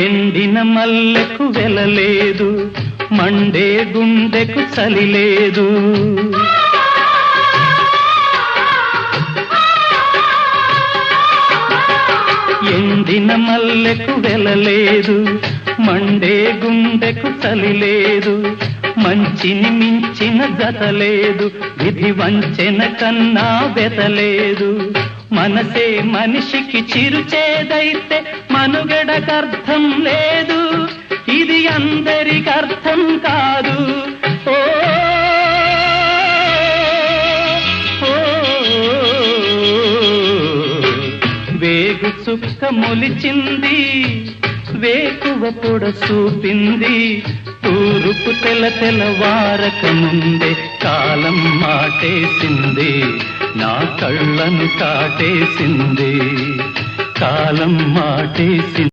ఎండిన మల్లెకు వెలలేదు, మండే గుండెకు చలి లేదు. ఎండిన మల్లెకు వెలలేదు, మండే గుండెకు చలి లేదు. మంచిని మించిన జత లేదు, విధి వంచెన కన్నా వెతలేదు. మనసే మనిషికి చిరుచేదైతే మనుగడకర్థం లేదు, ఇది అందరికి అర్థం కాదు. ఓ వేగు చుక్క మొలిచింది, వేకువ పొడ చూపింది. తూరుపు తెల్లవారక ముందే కాలం మాటేసింది, నా కళ్ళను కాటేసింది. కాలం మాటేసింది.